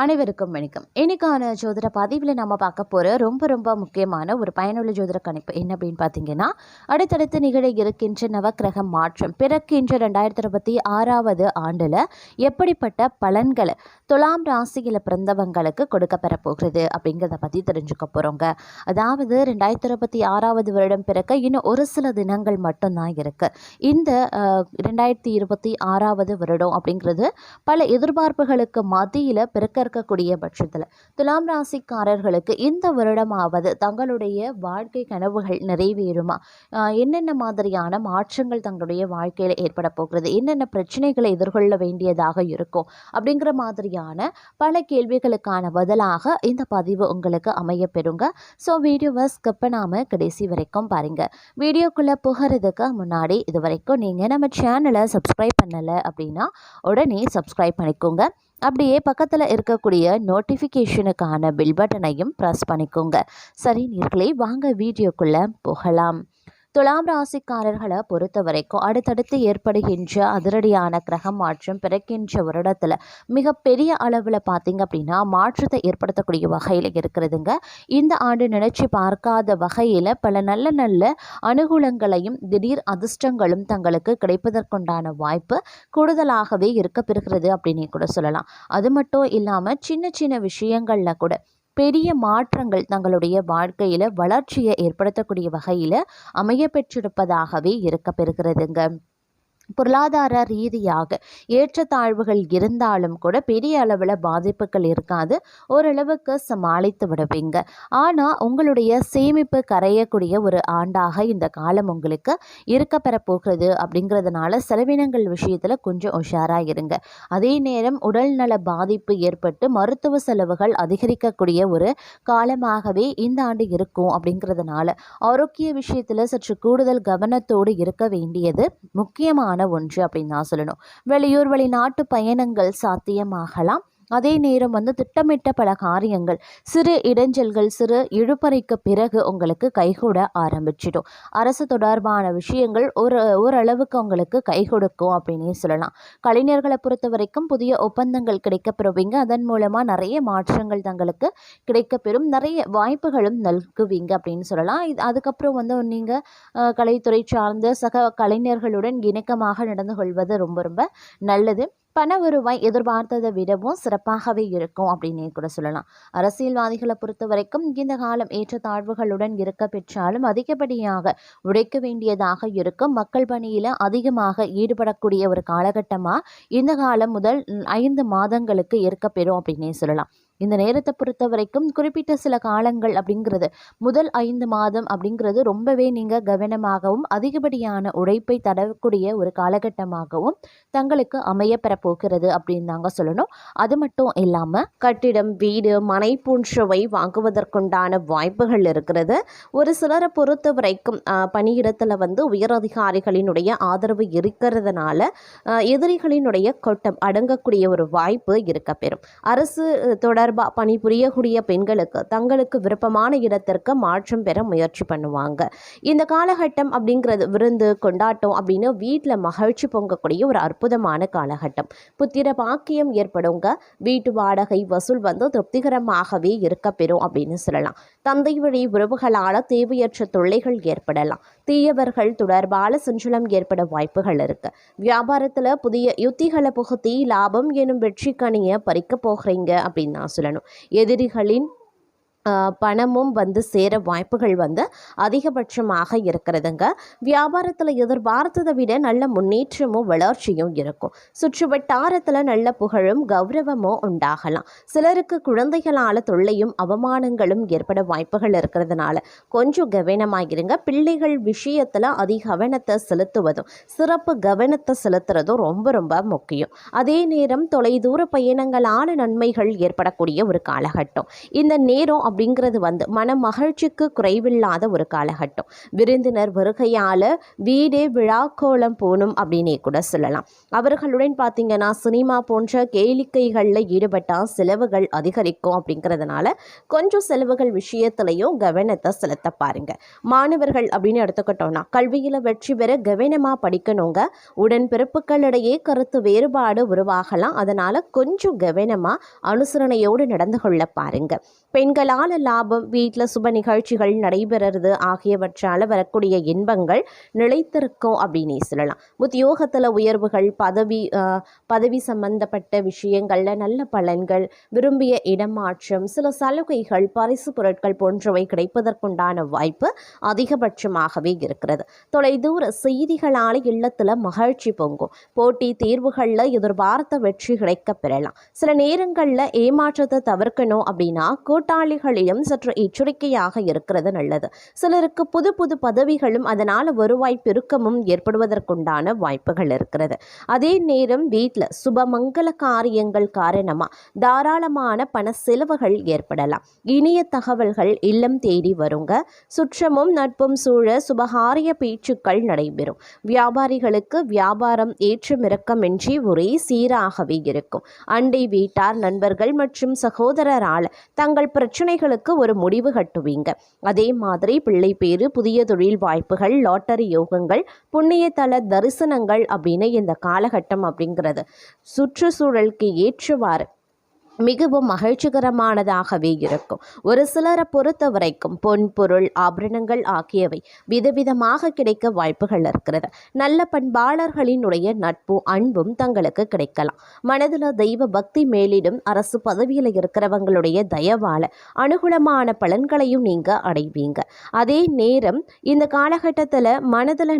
அனைவருக்கும் வணக்கம். இன்னைக்கான ஜோதிட பதிவில் நம்ம பார்க்க போகிற ரொம்ப முக்கியமான ஒரு பயனுள்ள ஜோதிட கணிப்பு என்ன அப்படின்னு பார்த்தீங்கன்னா, அடுத்தடுத்து நிகழ இருக்கின்ற நவக்கிரக மாற்றம் பிறக்கின்ற 2026வது ஆண்டில் எப்படிப்பட்ட பலன்களை துலாம் ராசியில் பிறந்தவங்களுக்கு கொடுக்கப்பெற போகிறது அப்படிங்கிறத பற்றி தெரிஞ்சுக்க போகிறோங்க. அதாவது 2026வது வருடம் பிறக்க இன்னும் ஒரு சில தினங்கள் மட்டும்தான் இருக்குது. இந்த 2026வது வருடம் அப்படிங்கிறது பல எதிர்பார்ப்புகளுக்கு மத்தியில் பிறக்க இருக்கக்கூடிய பட்சத்தில் துலாம் ராசிக்காரர்களுக்கு இந்த வருடமாவது தங்களுடைய வாழ்க்கை கனவுகள் நிறைவேறுமா, என்னென்ன மாதிரியான மாற்றங்கள் தங்களுடைய வாழ்க்கையில் ஏற்பட போகிறது, என்னென்ன பிரச்சனைகளை எதிர்கொள்ள வேண்டியதாக இருக்கும் அப்படிங்கிற மாதிரியான பல கேள்விகளுக்கான பதிலாக இந்த பதிவு உங்களுக்கு அமைய பெறுங்க. ஸோ வீடியோவை ஸ்கிப் பண்ணாமல் கடைசி வரைக்கும் பாருங்க. வீடியோக்குள்ளே புகிறதுக்கு முன்னாடி இது வரைக்கும் நீங்கள் நம்ம சேனலை சப்ஸ்கிரைப் பண்ணலை அப்படின்னா உடனே சப்ஸ்கிரைப் பண்ணிக்கோங்க. அப்படியே பக்கத்தில் இருக்கக்கூடிய நோட்டிஃபிகேஷனுக்கான பில் பட்டனையும் ப்ரெஸ் பண்ணிக்கோங்க. சரி நேயர்களே, வாங்க வீடியோக்குள்ளே போகலாம். துலாம் ராசிக்காரர்களை பொறுத்த வரைக்கும் அடுத்தடுத்து ஏற்படுகின்ற அதிரடியான கிரக மாற்றம் பிறக்கின்ற வருடத்தில் மிகப்பெரிய அளவில் பார்த்திங்க அப்படின்னா மாற்றத்தை ஏற்படுத்தக்கூடிய வகையில் இருக்கிறதுங்க. இந்த ஆண்டு நினைச்சு பார்க்காத வகையில் பல நல்ல அனுகூலங்களையும் திடீர் அதிர்ஷ்டங்களும் தங்களுக்கு கிடைப்பதற்குண்டான வாய்ப்பு கூடுதலாகவே இருக்கப்பெறுகிறது அப்படின்னு கூட சொல்லலாம். அது மட்டும் இல்லாமல் சின்ன விஷயங்களில் கூட பெரிய மாற்றங்கள் தங்களுடைய வாழ்க்கையில் வளர்ச்சியை ஏற்படுத்தக்கூடிய வகையில் அமைய பெற்றிருப்பதாகவே இருக்கப்பெறுகிறதுங்க. பொருளாதார ரீதியாக ஏற்றத்தாழ்வுகள் இருந்தாலும் கூட பெரிய அளவில் பாதிப்புகள் இருக்காது, ஓரளவுக்கு சமாளித்து விடுவீங்க. ஆனால் உங்களுடைய சேமிப்பு கரையக்கூடிய ஒரு ஆண்டாக இந்த காலம் உங்களுக்கு இருக்கப்பெற போகிறது. அப்படிங்கிறதுனால செலவினங்கள் விஷயத்தில் கொஞ்சம் உஷாராக இருங்க. அதே நேரம் உடல்நல பாதிப்பு ஏற்பட்டு மருத்துவ செலவுகள் அதிகரிக்கக்கூடிய ஒரு காலமாகவே இந்த ஆண்டு இருக்கும். அப்படிங்கிறதுனால ஆரோக்கிய விஷயத்தில் சற்று கூடுதல் கவனத்தோடு இருக்க வேண்டியது முக்கியமான ஒன்று அப்படின்னு தான் சொல்லணும். வெளியூர் வெளிநாட்டு பயணங்கள் சாத்தியமாகலாம். அதே நேரம் திட்டமிட்ட பல காரியங்கள் சிறு இடைஞ்சல்கள் சிறு இழுபறைக்கு பிறகு உங்களுக்கு கைகூட ஆரம்பிச்சிடும். அரசு தொடர்பான விஷயங்கள் ஓரளவுக்கு உங்களுக்கு கை கொடுக்கும் அப்படின்னே சொல்லலாம். கலைஞர்களை பொறுத்த வரைக்கும் புதிய ஒப்பந்தங்கள் கிடைக்கப்பெறுவீங்க. அதன் மூலமாக நிறைய மாற்றங்கள் தங்களுக்கு கிடைக்கப்பெறும், நிறைய வாய்ப்புகளும் நல்குவீங்க அப்படின்னு சொல்லலாம். அதுக்கப்புறம் நீங்கள் கலைத்துறை சார்ந்த சக கலைஞர்களுடன் இணக்கமாக நடந்து கொள்வது ரொம்ப நல்லது. பண வருவாய் எதிர்பார்த்ததை விடவும் சிறப்பாகவே இருக்கும் அப்படின்னே கூட சொல்லலாம். அரசியல்வாதிகளை பொறுத்த வரைக்கும் இந்த காலம் ஏற்றத்தாழ்வுகளுடன் இருக்க பெற்றாலும் அதிகப்படியாக உழைக்க வேண்டியதாக இருக்கும். மக்கள் பணியில் அதிகமாக ஈடுபடக்கூடிய ஒரு காலகட்டமாக இந்த காலம் முதல் 5 மாதங்களுக்கு இருக்கப்பெறும் அப்படின்னே சொல்லலாம். இந்த நேரத்தை பொறுத்த வரைக்கும் குறிப்பிட்ட சில காலங்கள் அப்படிங்கிறது முதல் 5 மாதம் அப்படிங்கிறது ரொம்பவே நீங்கள் கவனமாகவும் அதிகப்படியான உழைப்பை தரக்கூடிய ஒரு காலகட்டமாகவும் தங்களுக்கு அமைய பெறப்போகிறது அப்படின்னு தாங்க சொல்லணும். அது மட்டும் இல்லாமல் கட்டிடம், வீடு, மனை போன்றவை வாங்குவதற்குண்டான வாய்ப்புகள் இருக்கிறது. ஒரு சிலரை பொறுத்த வரைக்கும் பணியிடத்தில் உயர் அதிகாரிகளினுடைய ஆதரவு இருக்கிறதுனால எதிரிகளினுடைய கொட்டம் அடங்கக்கூடிய ஒரு வாய்ப்பு இருக்கப்பெறும். அரசு தொடர்பாக பணிபுரியக்கூடிய பெண்களுக்கு தங்களுக்கு விருப்பமான இடத்திற்கு மாற்றம் பெற முயற்சி பண்ணுவாங்க. இந்த காலகட்டம் அப்படிங்கிறது விருந்து கொண்டாட்டம் அப்படின்னு வீட்டில் மகிழ்ச்சி பொங்கக்கூடிய ஒரு அற்புதமான காலகட்டம். புத்திர பாக்கியம் ஏற்படுங்க. வீட்டு வாடகை வசூல் திருப்திகரமாகவே இருக்கப்பெறும் அப்படின்னு சொல்லலாம். தந்தை வழி உறவுகளால் தேவையற்ற தொல்லைகள் ஏற்படலாம். தீயவர்கள் தொடர்பான சஞ்சலம் ஏற்பட வாய்ப்புகள் இருக்கு. வியாபாரத்தில் புதிய யுத்திகளை புகுத்தி லாபம் எனும் வெற்றி கனியை பறிக்க போகிறீங்க அப்படின்னு நான் சொல்லணும். எதிரிகளின் பணமும் சேர வாய்ப்புகள் அதிகபட்சமாக இருக்கிறதுங்க. வியாபாரத்தில் எதிர்பார்த்ததை விட நல்ல முன்னேற்றமும் வளர்ச்சியும் இருக்கும். சுற்று வட்டாரத்தில் நல்ல புகழும் கௌரவமும் உண்டாகலாம். சிலருக்கு குழந்தைகளால் தொல்லையும் அவமானங்களும் ஏற்பட வாய்ப்புகள் இருக்கிறதுனால கொஞ்சம் கவனமாகிருங்க. பிள்ளைகள் விஷயத்தில் அதிக கவனத்தை செலுத்துவதும் சிறப்பு கவனத்தை செலுத்துறதும் ரொம்ப முக்கியம். அதே நேரம் தொலைதூர பயணங்களான நன்மைகள் ஏற்படக்கூடிய ஒரு காலகட்டம். இந்த நேரம் அப்படிங்கிறது வந்து மன மகிழ்ச்சிக்கு குறைவில்லாத ஒரு காலகட்டம். விருந்தினர் வருகையால் வீடே விழாக்கோலம் போகணும் அப்படின்னே கூட சொல்லலாம். அவர்களுடன் பார்த்தீங்கன்னா சினிமா போன்ற கேளிக்கைகளில் ஈடுபட்டால் செலவுகள் அதிகரிக்கும். அப்படிங்கிறதுனால கொஞ்சம் செலவுகள் விஷயத்திலையும் கவனத்தை செலுத்த பாருங்க. மாணவர்கள் அப்படின்னு எடுத்துக்கிட்டோம்னா கல்வியில் வெற்றி பெற கவனமாக படிக்கணுங்க. உடன்பிறப்புகளிடையே கருத்து வேறுபாடு உருவாகலாம். அதனால் கொஞ்சம் கவனமாக அனுசரணையோடு நடந்து கொள்ள பாருங்க. பெண்களால் லாபம், வீட்டில் சுப நிகழ்ச்சிகள் நடைபெறுறது ஆகியவற்றால் வரக்கூடிய இன்பங்கள் நிலைத்திருக்கும் அப்படின்னே சொல்லலாம். உத்தியோகத்தில் உயர்வுகள், பதவி சம்பந்தப்பட்ட விஷயங்களில் நல்ல பலன்கள், விரும்பிய இடமாற்றம், சில சலுகைகள், பரிசு பொருட்கள் போன்றவை கிடைப்பதற்குண்டான வாய்ப்பு அதிகபட்சமாகவே இருக்கிறது. தொலைதூர செய்திகளால் இல்லத்தில் மகிழ்ச்சி பொங்கும். போட்டி தேர்வுகளில் எதிர்பார்த்த வெற்றி கிடைக்க பெறலாம். சில நேரங்களில் ஏமாற்றத்தை தவிர்க்கணும் அப்படின்னா கூட்டாளிகளிடம் சற்று எச்சரிக்கையாக இருக்கிறது நல்லது. சிலருக்கு புது புது பதவிகளும் அதனால் வருவாய் பெருக்கமும் ஏற்படுவதற்குண்டான வாய்ப்புகள் இருக்கிறது. அதே நேரம் வீட்டில் சுபமங்கல காரியங்கள் காரணமாக தாராளமான பண செலவுகள் ஏற்படலாம். இனிய தகவல்கள் இல்லம் தேடி வருங்க. சுற்றமும் நட்பும் சூழ சுபகாரிய பேச்சுக்கள் நடைபெறும். வியாபாரிகளுக்கு வியாபாரம் ஏற்றமிறக்கமின்றி ஒரே சீராகவே இருக்கும். அண்டை வீட்டார், நண்பர்கள் மற்றும் சகோதரரால் தங்கள் பிரச்சனைகளுக்கு ஒரு முடிவு கட்டுவீங்க. அதே மாதிரி பிள்ளை பேரு, புதிய தொழில் வாய்ப்புகள், லாட்டரி யோகங்கள், புண்ணிய தல தரிசனங்கள் அப்படின்னு இந்த காலகட்டம் அப்படிங்கிறது சுற்றுச்சூழலுக்கு ஏற்றவாறு மிகவும் மகிழ்ச்சிகரமானதாகவே இருக்கும். ஒரு சிலரை பொறுத்த வரைக்கும் பொன் பொருள் ஆபரணங்கள் ஆகியவை விதவிதமாக கிடைக்க வாய்ப்புகள் இருக்கிறது. நல்ல பண்பாளர்களினுடைய நட்பும் அன்பும் தங்களுக்கு கிடைக்கலாம். மனதில் தெய்வ பக்தி மேலிடும். அரசு பதவியில் இருக்கிறவங்களுடைய தயவால அனுகூலமான பலன்களையும் நீங்க அடைவீங்க. அதே நேரம் இந்த காலகட்டத்தில் மனதில்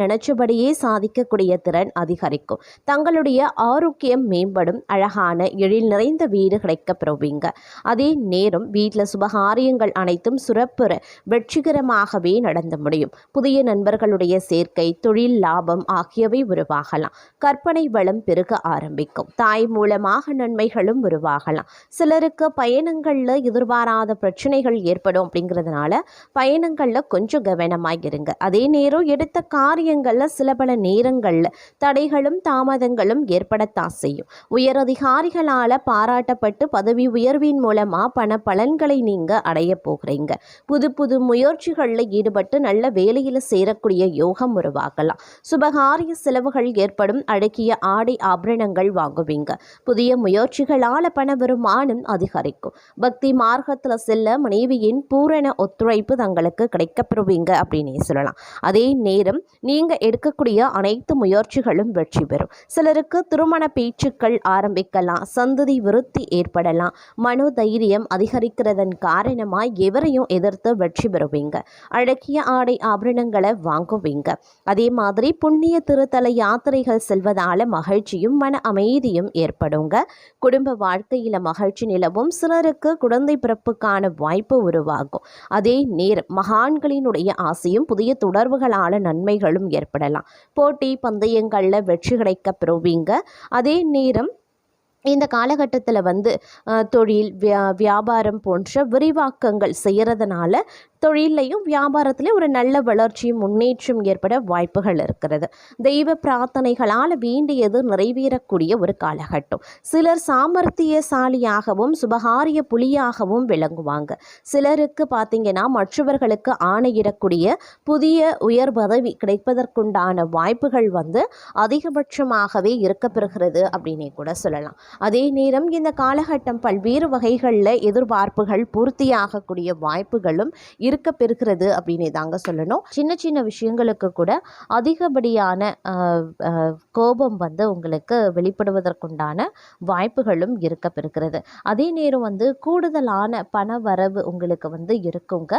நினைச்சபடியே சாதிக்கக்கூடிய திறன் அதிகரிக்கும். தங்களுடைய ஆரோக்கியம் மேம்படும். அழகான எழில் நிறைந்த வீடு கிடைக்க பெறுவீங்க. அதே நேரம் வீட்டில் சுபகாரியங்கள் அனைத்தும் சிறப்புற வெற்றிகரமாகவே நடந்து முடியும். புதிய நண்பர்களுடைய சேர்க்கை, தொழில் லாபம் ஆகியவை உருவாகலாம். கற்பனை வளம் பெருக ஆரம்பிக்கும். தாய் மூலமாக நன்மைகளும் உருவாகலாம். சிலருக்கு பயணங்களில் எதிர்பாராத பிரச்சனைகள் ஏற்படும். அப்படிங்கிறதுனால பயணங்களில் கொஞ்சம் கவனமாக இருங்க. அதே நேரம் எடுத்த காரியங்களில் சில பல நேரங்களில் தடைகளும் தாமதங்களும் ஏற்படத்தான் செய்யும். உயரதிகாரிகளால் பாராட்டப்பட்டு பதவி உயர்வின் மூலமாக பண பலன்களை நீங்கள் அடைய போகிறீங்க. புது புது முயற்சிகளில் ஈடுபட்டு நல்ல வேலையில் சேரக்கூடிய யோகம் உருவாகலாம். சுபகாரிய செலவுகள் ஏற்படும். அழகிய ஆடை ஆபரணங்கள் வாங்குவீங்க. புதிய முயற்சிகளால் பண வருமானம் அதிகரிக்கும். பக்தி மார்க்கத்தில் செல்ல மனைவியின் பூரண ஒத்துழைப்பு தங்களுக்கு கிடைக்கப்பெறுவீங்க அப்படின்னே சொல்லலாம். அதே நேரம் நீங்கள் எடுக்கக்கூடிய அனைத்து முயற்சிகளும் வெற்றி பெறும். சிலருக்கு திருமண பேச்சுக்கள் ஆரம்பிக்கலாம். சந்ததி விருத்தி ஏற்படலாம். மனோதைரியம் அதிகரிக்கிறதன் காரணமாய் எவரையும் எதிர்த்து வெற்றி பெறுவீங்க. அழகிய ஆடை ஆபரணங்களை வாங்குவீங்க. அதே மாதிரி புண்ணிய திருத்தல யாத்திரைகள் செல்வதால மகிழ்ச்சியும் மன அமைதியும் ஏற்படுங்க. குடும்ப வாழ்க்கையில மகிழ்ச்சி நிலவும். சிலருக்கு குழந்தை பிறப்புக்கான வாய்ப்பு உருவாகும். அதே நேரம் மகான்களினுடைய ஆசையும் புதிய தொடர்புகளான நன்மைகளும் ஏற்படலாம். போட்டி பந்தயங்களில் வெற்றி கிடைக்க பெறுவீங்க. அதே நேரம் இந்த காலகட்டத்தில் தொழில் வியாபாரம் போன்ற விரிவாக்கங்கள் செய்கிறதுனால தொழிலையும் வியாபாரத்திலையும் ஒரு நல்ல வளர்ச்சியும் முன்னேற்றம் ஏற்பட வாய்ப்புகள் இருக்கிறது. தெய்வ பிரார்த்தனைகளால் வேண்டியது நிறைவேறக்கூடிய ஒரு காலகட்டம். சிலர் சாமர்த்தியசாலியாகவும் சுபகாரிய புலியாகவும் விளங்குவாங்க. சிலருக்கு பார்த்தீங்கன்னா மற்றவர்களுக்கு ஆணையிடக்கூடிய புதிய உயர் பதவி கிடைப்பதற்குண்டான வாய்ப்புகள் அதிகபட்சமாகவே இருக்கப்பெறுகிறது அப்படின்னே கூட சொல்லலாம். அதே நேரம் இந்த காலகட்டம் பல்வேறு வகைகளில் எதிர்பார்ப்புகள் பூர்த்தியாகக்கூடிய வாய்ப்புகளும் இருக்க பெறுகிறது அப்படின்னு தாங்க சொல்லணும். சின்ன சின்ன விஷயங்களுக்கு கூட அதிகப்படியான கோபம் உங்களுக்கு வெளிப்படுவதற்குண்டான வாய்ப்புகளும் இருக்க பெறுகிறது. அதே நேரம் கூடுதலான பண வரவு உங்களுக்கு இருக்குங்க.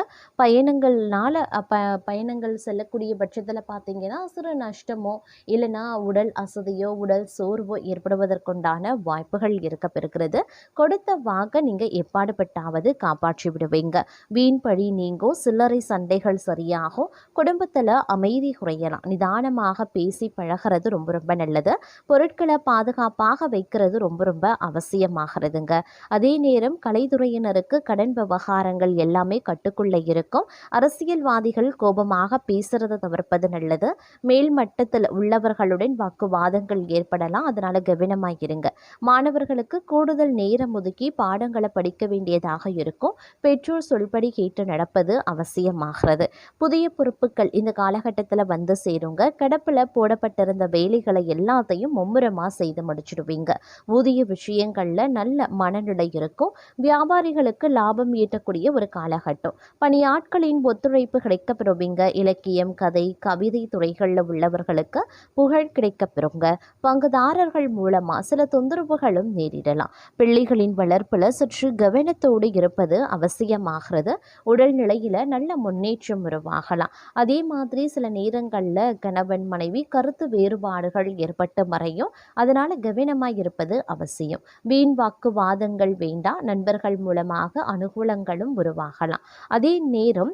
பயணங்கள் செல்லக்கூடிய பட்சத்தில் பார்த்தீங்கன்னா சிறு நஷ்டமோ இல்லைன்னா உடல் அசதியோ உடல் சோர்வோ ஏற்படுவதற்குண்டான வாய்ப்புகள் இருக்க பெறுகிறது. கொடுத்த வாக்க நீங்கள் எப்பாடுபட்டாவது காப்பாற்றி விடுவீங்க. வீண் பழி நீங்கும். குறையும், சில்லறை சண்டைகள் சரியாகும், குடும்பத்தில் அமைதி குறையலாம். நிதானமாக பேசி பழகிறது ரொம்ப ரொம்ப நல்லது. பொருட்களை பாதுகாப்பாக வைக்கிறது ரொம்ப ரொம்ப அவசியமாகிறதுங்க. அதே நேரம் கலைத்துறையினருக்கு கடன் விவகாரங்கள் எல்லாமே கட்டுக்குள்ளே இருக்கும். அரசியல்வாதிகள் கோபமாக பேசுறதை தவிர்ப்பது நல்லது. மேல் மட்டத்தில் உள்ளவர்களுடன் வாக்குவாதங்கள் ஏற்படலாம், அதனால கவனமாக இருங்க. மாணவர்களுக்கு கூடுதல் நேரம் ஒதுக்கி பாடங்களை படிக்க வேண்டியதாக இருக்கும். பெற்றோர் சொல்படி கேட்டு நடப்பது அவசியமாகிறது. புதிய பொறுப்புகள் இந்த காலகட்டத்தில் வந்து சேருங்க. கிடப்பில் போடப்பட்டிருந்த வேலைகளை எல்லாத்தையும் மும்முரமாக செய்து முடிச்சிடுவீங்க. ஊதிய விஷயங்களில் நல்ல மனநிலை இருக்கும். வியாபாரிகளுக்கு லாபம் ஈட்டக்கூடிய ஒரு காலகட்டம். பணியாட்களின் ஒத்துழைப்பு கிடைக்கப்பெறுவீங்க. இலக்கியம், கதை, கவிதை துறைகளில் உள்ளவர்களுக்கு புகழ் கிடைக்கப்பெறுங்க. பங்குதாரர்கள் மூலமாக சில தொந்தரவுகளும் நேரிடலாம். பிள்ளைகளின் வளர்ப்பில் சற்று கவனத்தோடு இருப்பது அவசியமாகிறது. உடல்நிலையில் நல்ல முன்னேற்றம் உருவாகலாம். அதே மாதிரி சில நேரங்களில் கணவன் மனைவி கருத்து வேறுபாடுகள் ஏற்பட்டு மறையும், அதனால கவனமாக இருப்பது அவசியம். வீண் வாக்குவாதங்கள் வேண்டாம். நண்பர்கள் மூலமாக அனுகூலங்களும் உருவாகலாம். அதே நேரம்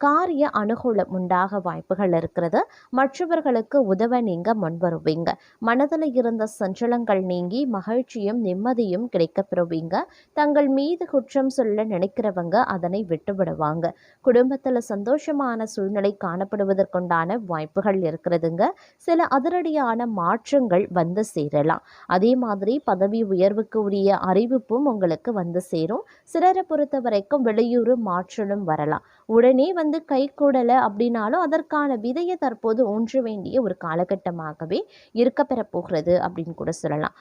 காரிய அனுகூலம் உண்டாக வாய்ப்புகள் இருக்கிறது. மற்றவர்களுக்கு உதவ நீங்க முன்வருவீங்க. மனதில் இருந்த சஞ்சலங்கள் நீங்கி மகிழ்ச்சியும் நிம்மதியும் கிடைக்கப்பெறுவீங்க. தங்கள் மீது குற்றம் சொல்ல நினைக்கிறவங்க அதனை விட்டுவிடுவாங்க. குடும்பத்தில் சந்தோஷமான சூழ்நிலை காணப்படுவதற்குண்டான வாய்ப்புகள் இருக்கிறதுங்க. சில அதிரடியான மாற்றங்கள் வந்து சேரலாம். அதே மாதிரி பதவி உயர்வுக்கு உரிய அறிவிப்பும் உங்களுக்கு வந்து சேரும். சிலரை பொறுத்த வரைக்கும் வெளியூர் மாற்றலும் வரலாம். உடனே வந்து கை கூடலை அப்படின்னாலும் அதற்கான விதையை தற்போது ஊன்ற வேண்டிய ஒரு காலகட்டமாகவே இருக்க பெற போகிறது அப்படின்னு கூட சொல்லலாம்.